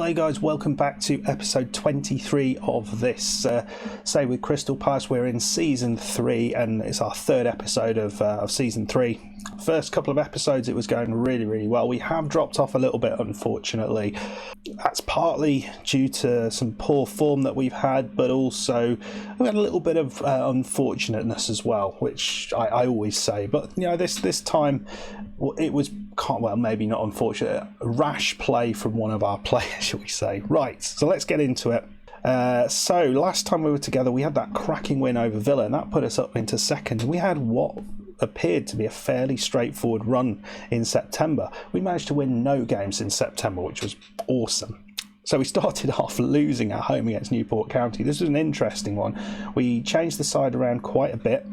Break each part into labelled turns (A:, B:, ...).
A: Hello guys, welcome back to episode 23 of this Say with Crystal Palace. We're in season 3 and it's our third episode of season 3. First couple of episodes it was going really well. We have dropped off a little bit, unfortunately. That's partly due to some poor form that we've had, but also we had a little bit of unfortunateness as well, which I always say. But you know, this time it was, well, maybe not unfortunate, rash play from one of our players, shall we say. Right, so let's get into it. So last time we were together, we had that cracking win over Villa, and that put us up into second. We had what appeared to be a fairly straightforward run in September. We managed to win no games in September, which was awesome. So we started off losing at home against Newport County. This was an interesting one. We changed the side around quite a bit.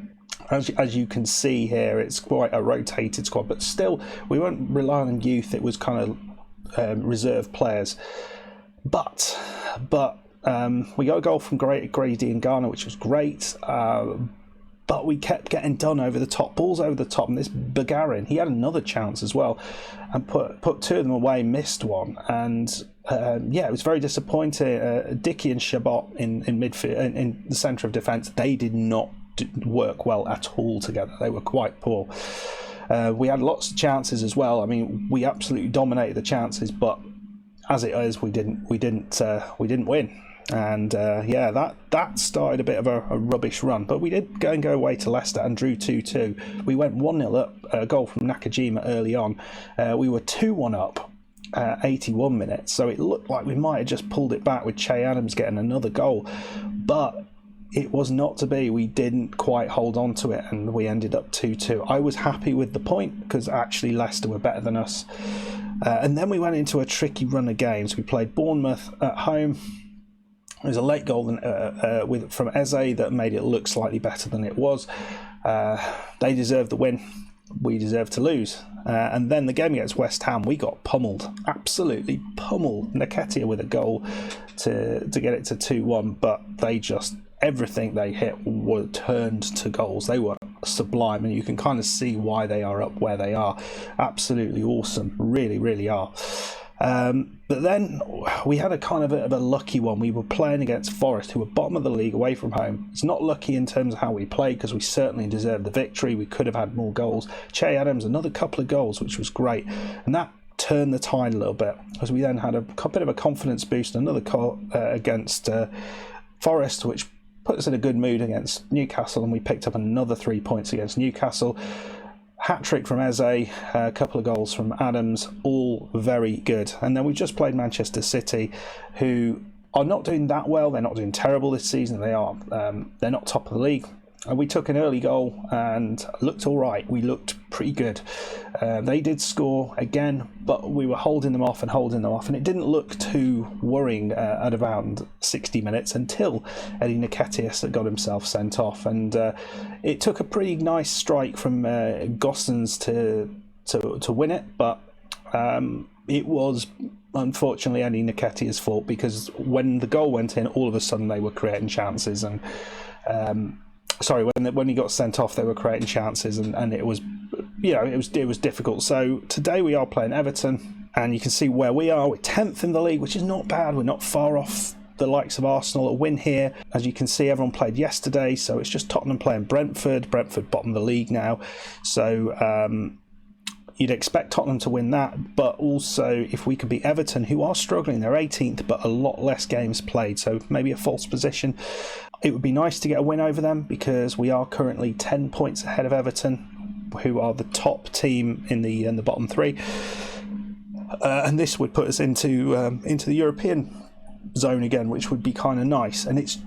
A: As you can see here, it's quite a rotated squad, but still, we weren't relying on youth. It was kind of reserve players. But we got a goal from Grady and Garner, which was great. But we kept getting done over the top, balls over the top. And this Bagarin, he had another chance as well, and put two of them away, missed one. And it was very disappointing. Dickey and Shabbat in midfield, in the centre of defence, they did not work well at all together. They were quite poor. We had lots of chances as well. I mean, we absolutely dominated the chances, but as it is, we didn't win. And that started a bit of a rubbish run. But we did go away to Leicester and drew 2-2. We went 1-0 up, a goal from Nakajima early on. We were 2-1 up 81 minutes, so it looked like we might have just pulled it back with Che Adams getting another goal, but it was not to be. We didn't quite hold on to it, and we ended up 2-2. I was happy with the point because actually Leicester were better than us. And then we went into a tricky run of games. We played Bournemouth at home. There was a late goal from Eze that made it look slightly better than it was. They deserved the win. We deserved to lose. And then the game against West Ham, we got pummeled, absolutely pummeled. Nketiah with a goal to get it to 2-1, but they just, everything they hit were turned to goals. They were sublime, and you can kind of see why they are up where they are. Absolutely awesome, really are. But then we had a kind of a lucky one. We were playing against Forest, who were bottom of the league away from home. It's not lucky in terms of how we played, because we certainly deserved the victory. We could have had more goals. Che Adams, another couple of goals, which was great. And that turned the tide a little bit, because we then had a bit of a confidence boost, another goal against Forest, which put us in a good mood against Newcastle, and we picked up another 3 points against Newcastle. Hat-trick from Eze, a couple of goals from Adams, all very good. And then we just played Manchester City, who are not doing that well. They're not doing terrible this season. They're not top of the league. And we took an early goal and looked all right. We looked pretty good. They did score again, but we were holding them off, and it didn't look too worrying at around 60 minutes until Eddie Nketiah got himself sent off. And it took a pretty nice strike from Gossens to win it, but it was unfortunately Eddie Nketiah's fault, because when the goal went in, all of a sudden they were creating chances, and when he got sent off, they were creating chances, and it was, it was difficult. So today we are playing Everton, and you can see where we are. We're 10th in the league, which is not bad. We're not far off the likes of Arsenal. A win here, as you can see, everyone played yesterday, so it's just Tottenham playing Brentford. Brentford bottom of the league now, so you'd expect Tottenham to win that, but also if we could beat Everton, who are struggling, they're 18th, but a lot less games played, so maybe a false position. It would be nice to get a win over them, because we are currently 10 points ahead of Everton, who are the top team in the bottom 3, and this would put us into the European zone again, which would be kind of nice. And it's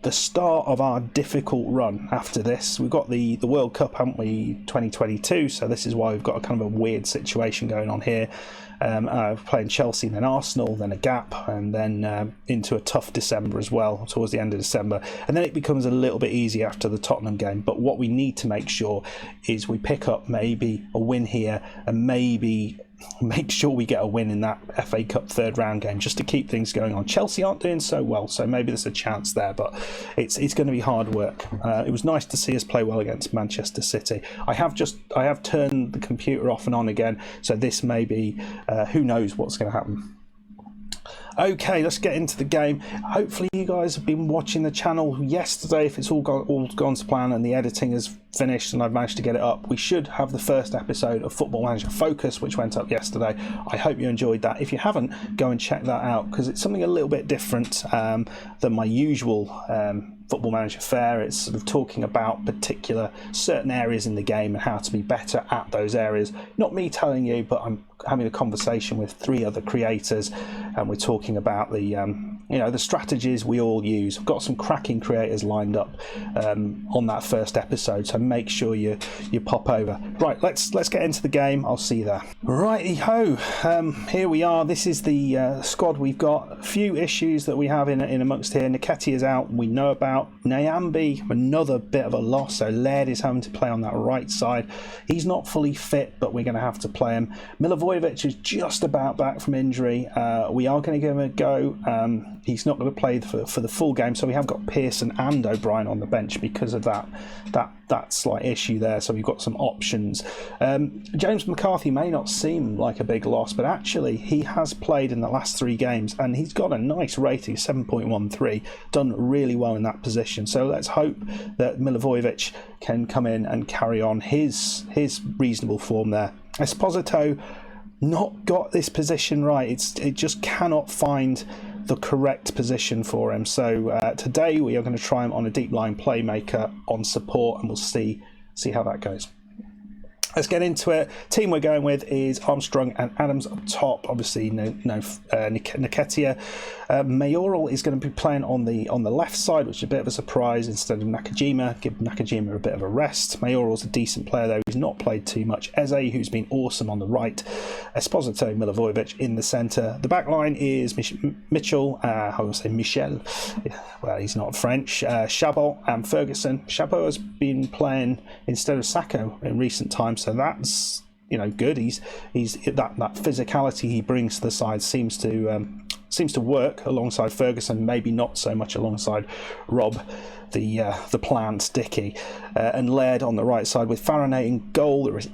A: the start of our difficult run after this. We've got the World Cup, haven't we, 2022, so this is why we've got a kind of a weird situation going on here. Playing Chelsea, then Arsenal, then a gap, and then into a tough December as well, towards the end of December. And then it becomes a little bit easier after the Tottenham game. But what we need to make sure is we pick up maybe a win here, and maybe make sure we get a win in that FA Cup third round game, just to keep things going on. Chelsea aren't doing so well, so maybe there's a chance there, but it's going to be hard work. It was nice to see us play well against Manchester City. I have turned the computer off and on again, so this may be who knows what's going to happen. Okay, let's get into the game. Hopefully you guys have been watching the channel yesterday. If it's all gone to plan and the editing is finished and I've managed to get it up, we should have the first episode of Football Manager Focus, which went up yesterday. I hope you enjoyed that. If you haven't, go and check that out, because it's something a little bit different than my usual Football Manager fare. It's sort of talking about particular certain areas in the game and how to be better at those areas. Not me telling you, but I'm having a conversation with 3 other creators, and we're talking about the the strategies we all use. I've got some cracking creators lined up on that first episode, so make sure you pop over. Right, let's get into the game. I'll see you there. Righty ho, here we are. This is the squad we've got. A few issues that we have in amongst here. Nketiah is out, we know about. Nyambi, another bit of a loss, so Laird is having to play on that right side. He's not fully fit, but we're going to have to play him. Milivojevic is just about back from injury. We are going to give him a go. He's not going to play for the full game, so we have got Pearson and O'Brien on the bench because of that slight issue there. So we've got some options. James McCarthy may not seem like a big loss, but actually he has played in the last 3 games and he's got a nice rating, 7.13, done really well in that position. So let's hope that Milivojevic can come in and carry on his reasonable form there. Esposito not got this position right. It just cannot find the correct position for him. So today we are going to try him on a deep line playmaker on support, and we'll see how that goes. Let's get into it. Team we're going with is Armstrong and Adams up top. Obviously, no Nketiah. Mayoral is going to be playing on the left side, which is a bit of a surprise instead of Nakajima. Give Nakajima a bit of a rest. Mayoral's a decent player though. He's not played too much. Eze, who's been awesome on the right. Esposito, Milivojevic in the centre. The back line is Mitchell. I will say Michel. Well, he's not French. Chabot and Ferguson. Chabot has been playing instead of Sacco in recent times. So that's good. He's that physicality he brings to the side seems to work alongside Ferguson. Maybe not so much alongside Rob, the plant Dicky, and Laird on the right side with Faraday in goal. There is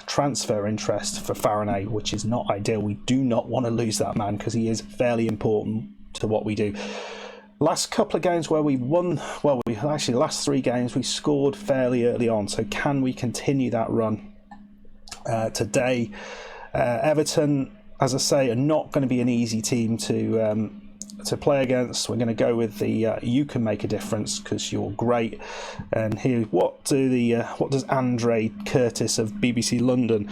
A: transfer interest for Faraday, which is not ideal. We do not want to lose that man because he is fairly important to what we do. Last couple of games where we won, last 3 games we scored fairly early on, so can we continue that run today? Everton, as I say, are not going to be an easy team to play against. We're going to go with the you can make a difference because you're great. And here, what does Andre Curtis of BBC London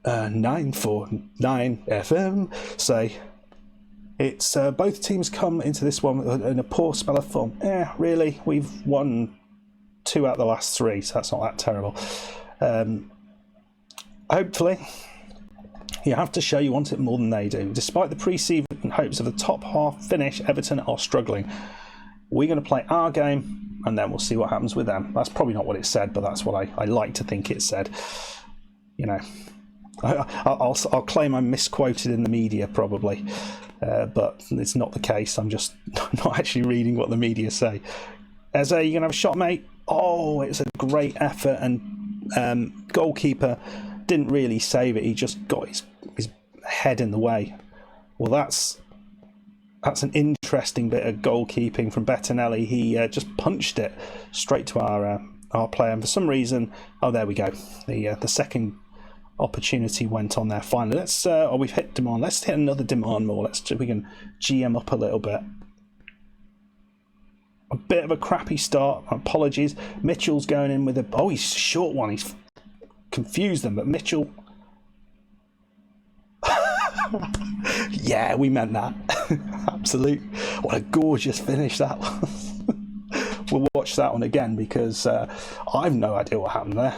A: 949 FM say? It's both teams come into this one in a poor spell of form. Really, we've won 2 out of the last 3, so that's not that terrible. Hopefully, you have to show you want it more than they do. Despite the pre-season hopes of a top half finish, Everton are struggling. We're going to play our game, and then we'll see what happens with them. That's probably not what it said, but that's what I like to think it said. I'll claim I'm misquoted in the media probably. But it's not the case. I'm just not actually reading what the media say. Eze, you going to have a shot, mate? Oh, it's a great effort, and goalkeeper didn't really save it. He just got his head in the way. Well, that's an interesting bit of goalkeeping from Bettinelli. He just punched it straight to our player, and for some reason, there we go. The second opportunity went on there finally. We've hit demand. Let's hit another demand more. We can GM up a little bit. A bit of a crappy start. Apologies. Mitchell's going in with he's a short one. He's confused them, but Mitchell. Yeah, we meant that. Absolute. What a gorgeous finish that was. We'll watch that one again because I've no idea what happened there.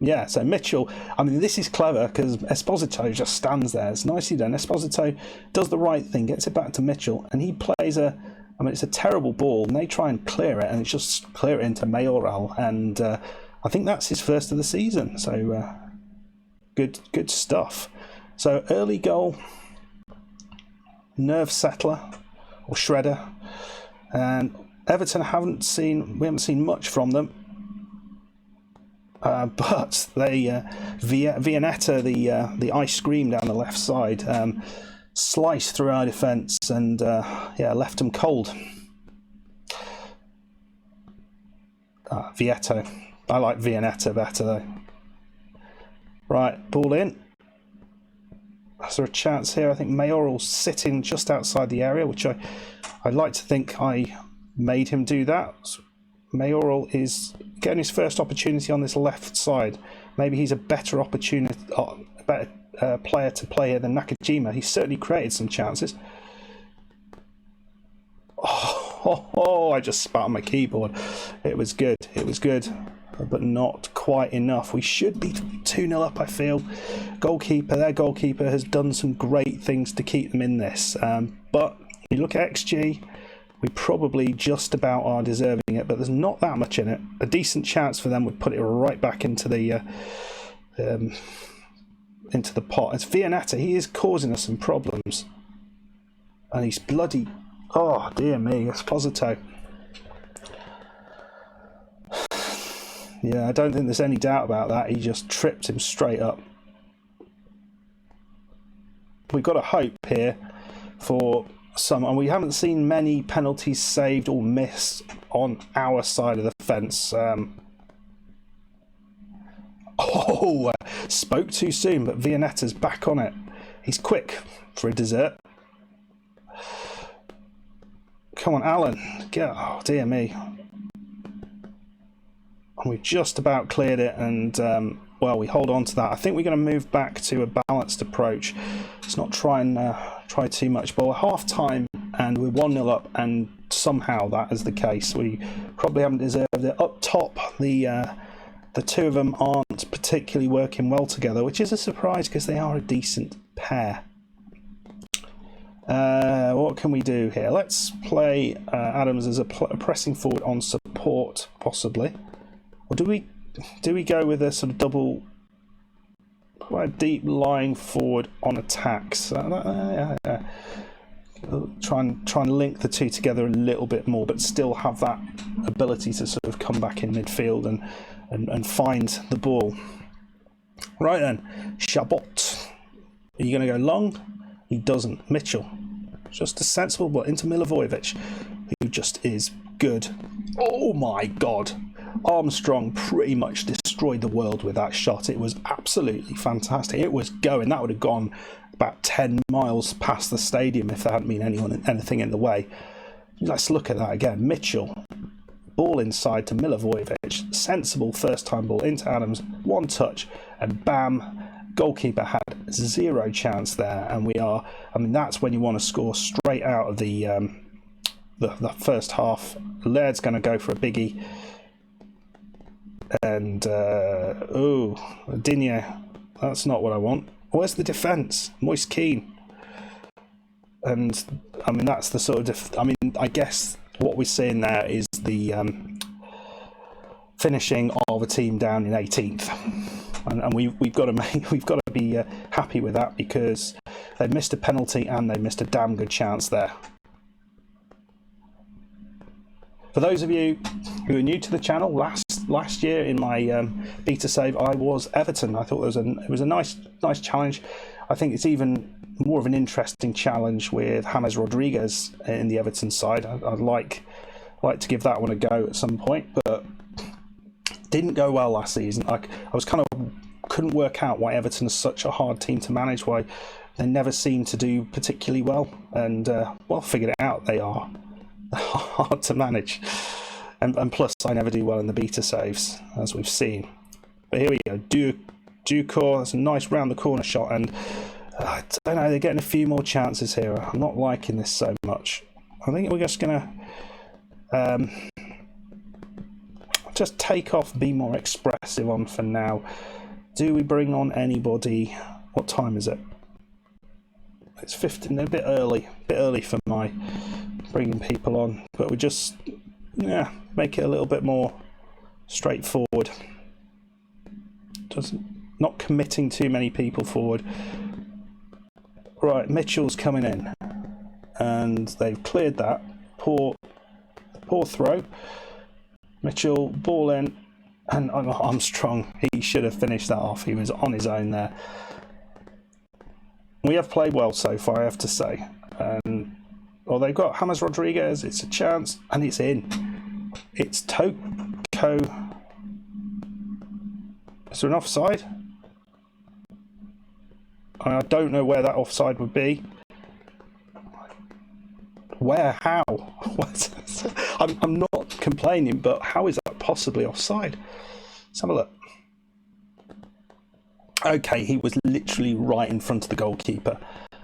A: Yeah, so Mitchell, this is clever because Esposito just stands there. It's nicely done. Esposito does the right thing, gets it back to Mitchell, and he plays it's a terrible ball, and they try and clear it, and it's just clear it into Mayoral, and I think that's his first of the season, so good stuff. So early goal, nerve settler, or shredder, and Everton we haven't seen much from them. but they Vianetta, the ice cream down the left side, sliced through our defence and left them cold. Vieto. I like Vianetta better though. Right, ball in. Is there a chance here? I think Mayoral's sitting just outside the area, which I'd like to think I made him do that. Mayoral is getting his first opportunity on this left side. Maybe he's a better opportunity, better player to play here than Nakajima. He's certainly created some chances. Oh, I just spat on my keyboard. It was good, but not quite enough. We should be 2-0 up, I feel. Their goalkeeper has done some great things to keep them in this. But you look at XG, we probably just about are deserving it, but there's not that much in it. A decent chance for them would put it right back into the pot. It's Vianetta. He is causing us some problems. And he's bloody... Oh, dear me, Esposito. Yeah, I don't think there's any doubt about that. He just tripped him straight up. We've got to hope here for some, and we haven't seen many penalties saved or missed on our side of the fence. Spoke too soon, but Vianetta's back on it. He's quick for a dessert. Come on, Alan. Oh, dear me. We've just about cleared it, and we hold on to that. I think we're going to move back to a balanced approach. Let's not try too much. But we're half time and we're 1-0 up, and somehow that is the case. We probably haven't deserved it. Up top, the two of them aren't particularly working well together, which is a surprise because they are a decent pair. What can we do here? Let's play Adams as a pressing forward on support, possibly. Or do we go with a sort of double, quite deep lying forward on attacks? Try and link the two together a little bit more, but still have that ability to sort of come back in midfield and find the ball. Right then, Chabot. Are you going to go long? He doesn't. Mitchell. Just a sensible ball into Milivojevic, who just is good. Oh my God. Armstrong pretty much destroyed the world with that shot. It was absolutely fantastic. It was going. That would have gone about 10 miles past the stadium if there hadn't been anything in the way. Let's look at that again. Mitchell. Ball inside to Milivojevic. Sensible first time ball into Adams. One touch and bam. Goalkeeper had zero chance there, and that's when you want to score straight out of the first half. Laird's going to go for a biggie, and Digne, that's not what I want. Where's the defence? Moise Keane, and that's the sort of I guess what we're seeing there is the finishing of a team down in 18th. And we've got to be happy with that, because they missed a penalty and they missed a damn good chance there. For those of you who are new to the channel, last year in my beta save, I was Everton. I thought it was a nice challenge. I think it's even more of an interesting challenge with James Rodriguez in the Everton side. I'd like to give that one a go at some point, but didn't go well last season. I was couldn't work out why Everton is such a hard team to manage, why they never seem to do particularly well, and figured it out. They are hard to manage, and plus I never do well in the beta saves, as we've seen. But here we go. Ducor, that's a nice round the corner shot, and I don't know, they're getting a few more chances here. I'm not liking this so much. I think we're just gonna just take off, be more expressive on for now. Do we bring on anybody? What time is it? It's 15, a bit early for my bringing people on, but we just make it a little bit more straightforward. Just not committing too many people forward. Right, Mitchell's coming in, and they've cleared that. Poor throw. Mitchell, ball in, And Armstrong, he should have finished that off. He was on his own there. We have played well so far, I have to say. They've got James Rodriguez, it's a chance, and it's in. It's Toko. Is there an offside? I don't know where that offside would be. Where? How? I'm not complaining, but how is that possibly offside? Let's have a look. Okay, he was literally right in front of the goalkeeper.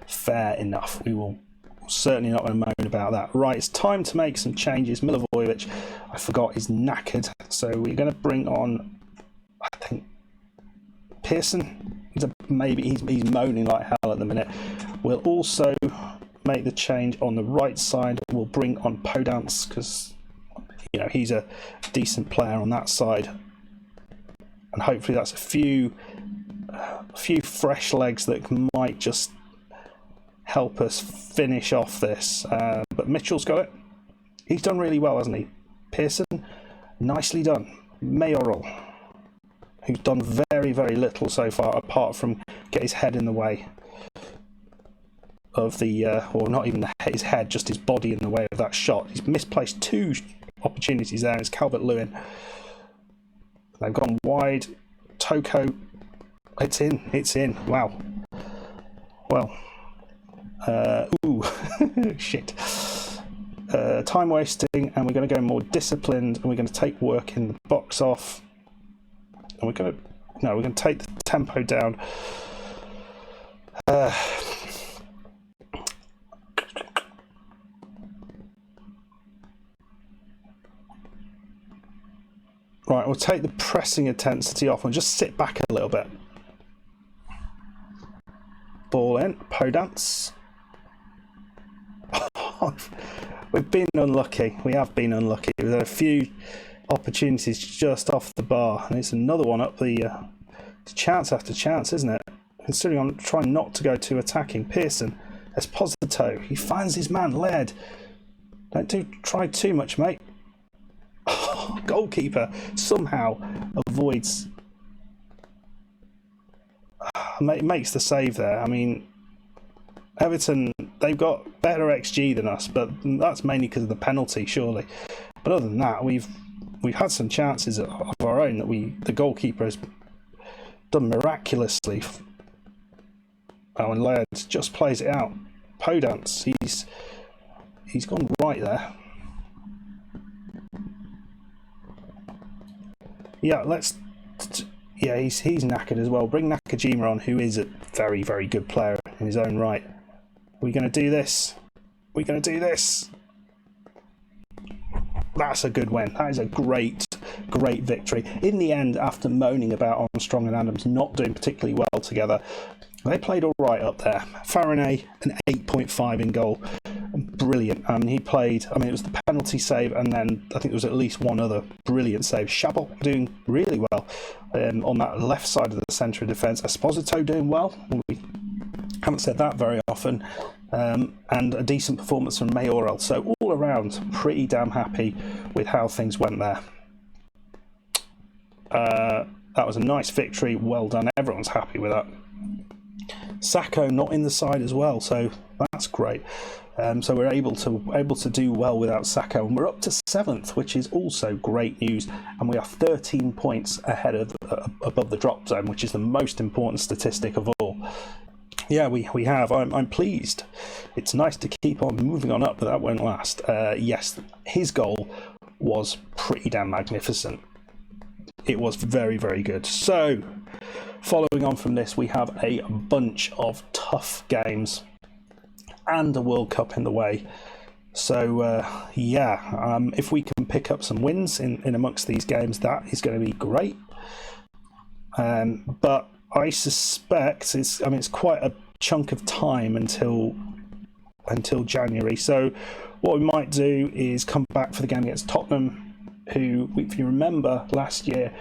A: Fair enough. We will certainly not going to moan about that. Right, it's time to make some changes. Milivojevic, I forgot, is knackered. So we're going to bring on, I think, Pearson. He's moaning like hell at the minute. We'll also make the change on the right side. We'll bring on Podance because he's a decent player on that side, and hopefully that's a few fresh legs that might just help us finish off this. But Mitchell's got it. He's done really well, hasn't he? Pearson, nicely done. Mayoral, who's done very, very little so far apart from get his head in the way of the, or not even his head, just his body in the way of that shot. He's misplaced 2 opportunities there. It's Calvert-Lewin. They've gone wide. Toko, it's in. Wow. Well, shit. Time wasting, and we're going to go more disciplined, and we're going to take work in the box off, and we're going to take the tempo down. Right, we'll take the pressing intensity off and just sit back a little bit. Ball in, Podance. We've been unlucky. We have been unlucky. We've had a few opportunities just off the bar, and it's another one up the chance after chance, isn't it? Considering I'm trying not to go too attacking. Pearson, Esposito, he finds his man, Laird. Don't try too much, mate. Goalkeeper somehow avoids, makes the save there. I mean, Everton, they've got better XG than us, but that's mainly because of the penalty, surely. But other than that, we've had some chances of our own that the goalkeeper has done miraculously. Oh, and Laird just plays it out. Podance, he's gone right there. Yeah, he's knackered as well. Bring Nakajima on, who is a very, very good player in his own right. We're going to do this. That's a good win. That is a great victory. In the end, after moaning about Armstrong and Adams not doing particularly well together, they played all right up there. Faraday, an 8.5 in goal. Brilliant. He played, it was the penalty save, and then I think there was at least one other brilliant save. Chabot doing really well on that left side of the centre of defence. Esposito doing well. We haven't said that very often. And a decent performance from Mayoral. So all around, pretty damn happy with how things went there. That was a nice victory. Well done. Everyone's happy with that. Sacco not in the side as well, so that's great. So we're able to do well without Sacco, and we're up to 7th, which is also great news. And we are 13 points ahead of above the drop zone, which is the most important statistic of all. Yeah, we have. I'm pleased. It's nice to keep on moving on up, but that won't last. Yes, his goal was pretty damn magnificent. It was very, very good. So, following on from this, we have a bunch of tough games and a World Cup in the way. So, if we can pick up some wins in amongst these games, that is going to be great. But I suspect it's quite a chunk of time until January. So, what we might do is come back for the game against Tottenham, who, if you remember, last year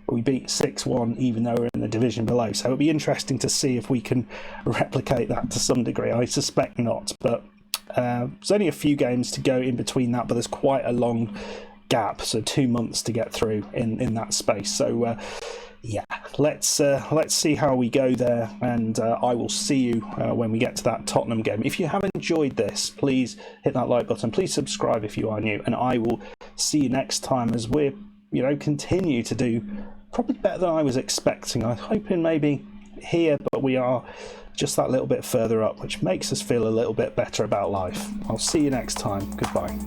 A: we beat 6-1 even though we're in the division below. So it'll be interesting to see if we can replicate that to some degree. I suspect not, but there's only a few games to go in between that, but there's quite a long gap, so 2 months to get through in that space. So yeah, let's see how we go there, and I will see you when we get to that Tottenham game. If you have enjoyed this, please hit that like button, please subscribe if you are new, and I will see you next time as we continue to do probably better than I was expecting. I was hoping maybe here, but we are just that little bit further up, which makes us feel a little bit better about life. I'll see you next time. Goodbye.